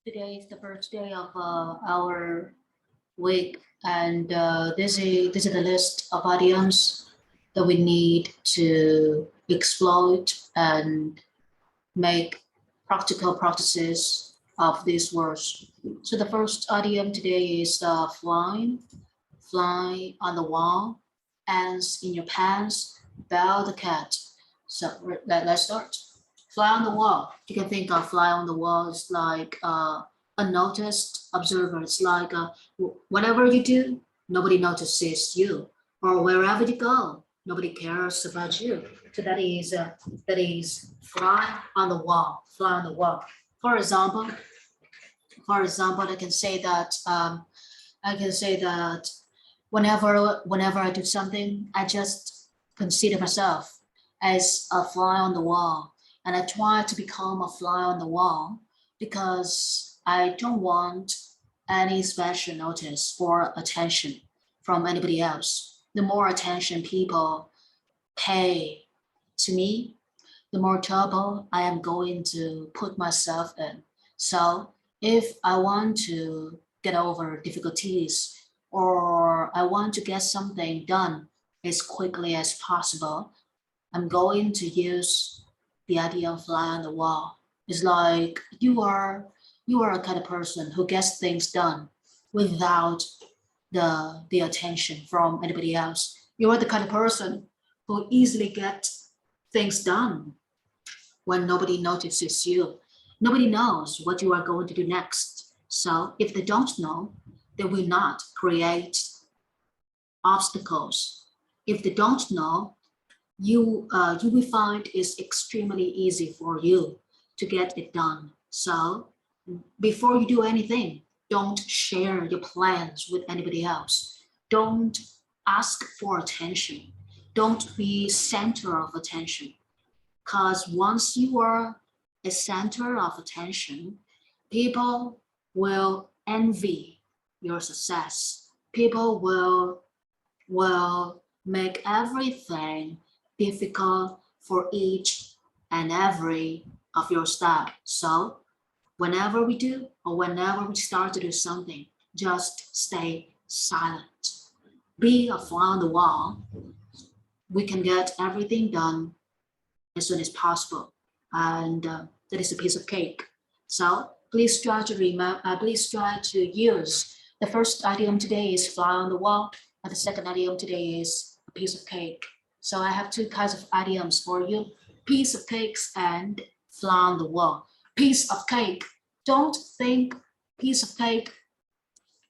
Today is the first day of our week, and this is the list of idioms that we need to exploit and make practical practices of these words. So the first idiom today is fly on the wall, ants in your pants, bell the cat. So let's start. Fly on the wall. You can think of fly on the wall as like unnoticed observer. It's like whatever you do, nobody notices you, or wherever you go, nobody cares about you. So that is fly on the wall. Fly on the wall. For example, I can say that whenever I do something, I just consider myself as a fly on the wall, and I try to become a fly on the wall because I don't want any special notice or attention from anybody else. The more attention people pay to me, the more trouble I am going to put myself in. So if I want to get over difficulties or I want to get something done as quickly as possible, I'm going to use the idea of fly on the wall. It's like you are a kind of person who gets things done without the attention from anybody else. You are the kind of person who easily get things done when nobody notices you. Nobody knows what you are going to do next. So if they don't know, they will not create obstacles. If they don't know, you will find it's extremely easy for you to get it done. So before you do anything, don't share your plans with anybody else. Don't ask for attention. Don't be center of attention. Because once you are a center of attention, people will envy your success. People will make everything difficult for each and every of your staff. So whenever we do or whenever we start to do something, just stay silent. Be a fly on the wall. We can get everything done as soon as possible, and that is a piece of cake. So please try to remember. Please try to use the first idiom today is fly on the wall, and the second idiom today is a piece of cake. So I have two kinds of idioms for you: piece of cakes and fly on the wall. Piece of cake. Don't think piece of cake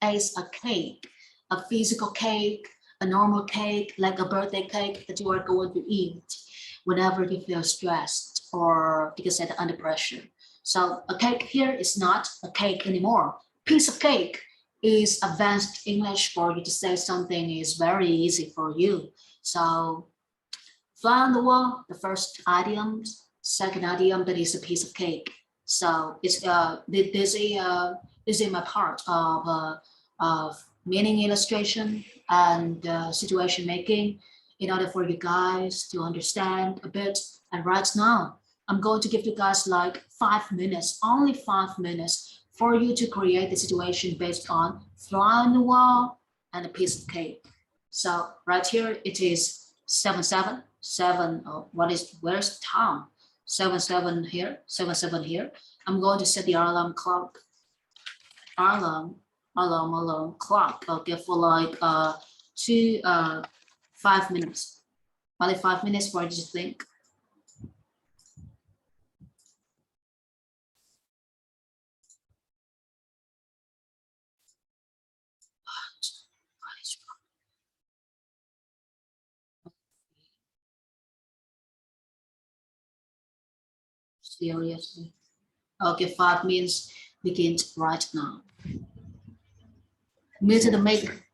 as a cake, a physical cake, a normal cake, like a birthday cake that you are going to eat whenever you feel stressed or you can say under pressure. So a cake here is not a cake anymore. Piece of cake is advanced English for you to say something is very easy for you. So fly on the wall, the first idiom, second idiom, that is a piece of cake. So it's this is my part of meaning illustration and situation making in order for you guys to understand a bit. And right now, I'm going to give you guys like 5 minutes, only 5 minutes for you to create the situation based on fly on the wall and a piece of cake. So right here, it is 7:07. Oh, where's the time? 7:07 here, 7:07 here. I'm going to set the alarm clock. Alarm clock. Okay, for like 5 minutes. Only 5 minutes for you to think. Seriously. Okay, 5 minutes begins right now. Mute the mic.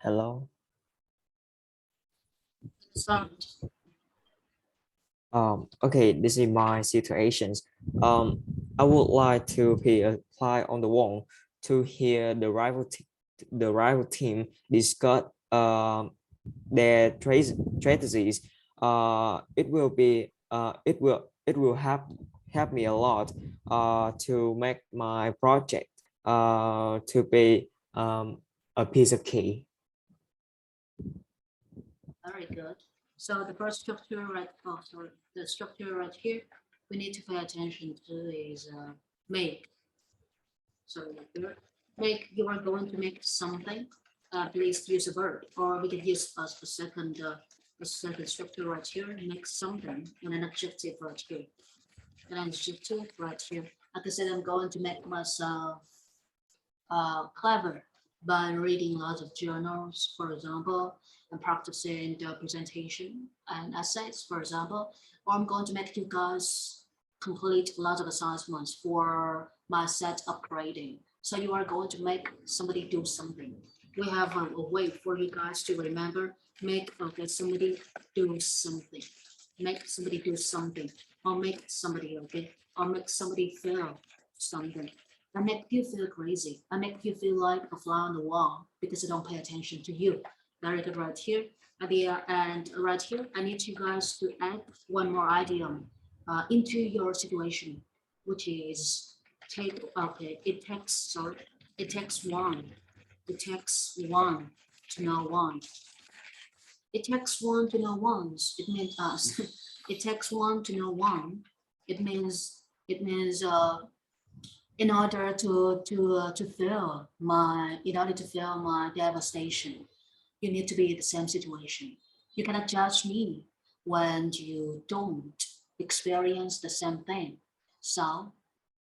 Hello. Sound. Okay, this is my situations. I would like to be a fly on the wall to hear the rival team discuss their strategies. It will help me a lot to make my project to be a piece of cake. Very good. So the first structure right, oh, sorry, the structure right here, we need to pay attention to is make. So make, you are going to make something. Please use a verb, or we can use a second structure right here. Make something, and an adjective right here. An adjective right here. Like I said, I'm going to make myself clever by reading lots of journals, for example, and practicing the presentation and essays, for example. Or I'm going to make you guys complete a lot of assignments for my set upgrading. So you are going to make somebody do something. We have a way for you guys to remember. Make okay, somebody do something. Make somebody do something. Or make somebody okay. Or make somebody feel something. I make you feel crazy. I make you feel like a fly on the wall because I don't pay attention to you. Very good right here. And right here, I need you guys to add one more idiom into your situation, which is take, okay, it takes one. It takes one to know one. It takes one to know once. It means us. It takes one to know one. It means in order to feel my devastation, you need to be in the same situation. You cannot judge me when you don't experience the same thing. So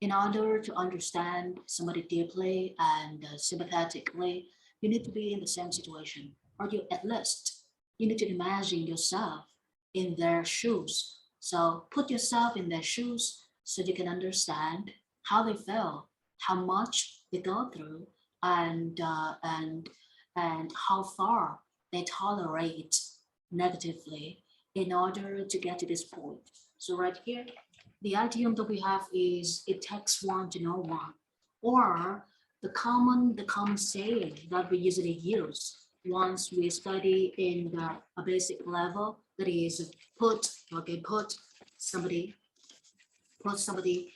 in order to understand somebody deeply and sympathetically, you need to be in the same situation, or you at least you need to imagine yourself in their shoes. So put yourself in their shoes so you can understand how they feel, how much they go through, and uh, and and how far they tolerate negatively in order to get to this point. So right here, the idiom that we have is it takes one to know one, or the common saying that we usually use once we study in the a basic level, that is put somebody somebody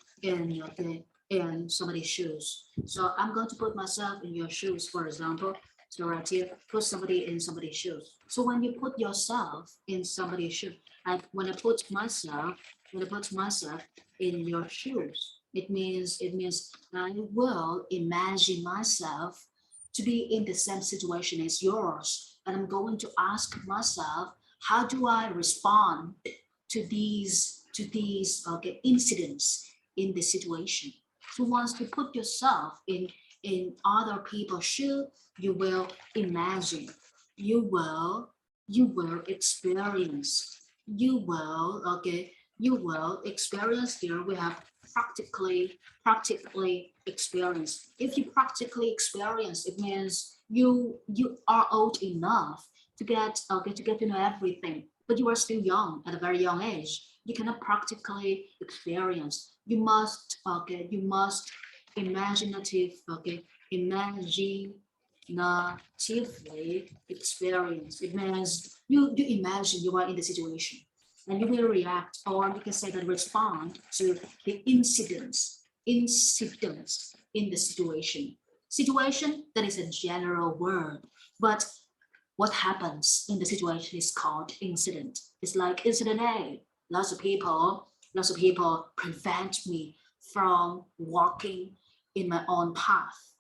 in somebody's shoes. So I'm going to put myself in your shoes, for example. So right here, put somebody in somebody's shoes. So when you put yourself in somebody's shoes, and when I put myself in your shoes, it means I will imagine myself to be in the same situation as yours, and I'm going to ask myself, how do I respond to these okay, incidents in the situation. So once you put yourself in other people's shoe, you will imagine, you will you will experience, you will experience. Here we have practically experience. If you practically experience, it means you are old enough to get to know everything, but you are still young at a very young age. You cannot practically experience. You must imaginative, imaginatively experience. It means you imagine you are in the situation, and you will react, or you can say that respond to the incidents in the situation. Situation, that is a general word, but what happens in the situation is called incident. It's like incident A. Lots of people prevent me from walking in my own path.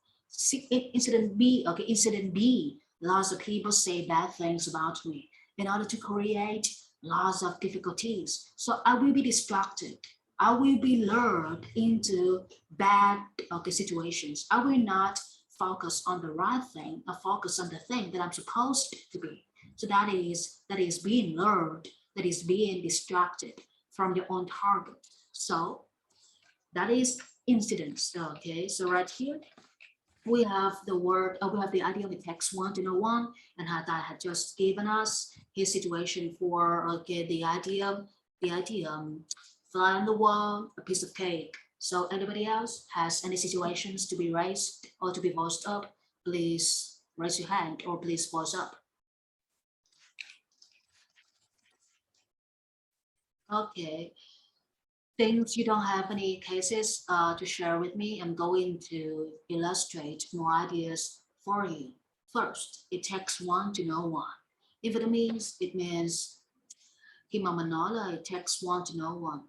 Incident B, okay, incident B. Lots of people say bad things about me in order to create lots of difficulties. So I will be distracted. I will be lured into bad situations. I will not focus on the right thing. I focus on the thing that I'm supposed to be. So that is being lured, that is being distracted from your own target. So that is incidents. Okay, so right here, we have the word, we have the idea of the text one to know one, and Hatai had just given us his situation for okay, the idea, fly on the wall, a piece of cake. So anybody else has any situations to be raised or to be voiced up? Please raise your hand or please voice up. Okay, since you don't have any cases to share with me, I'm going to illustrate more ideas for you. First, it takes one to know one. If it means khi mà mình nói là it takes one to know one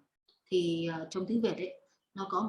thì trong tiếng Việt ấy, nó có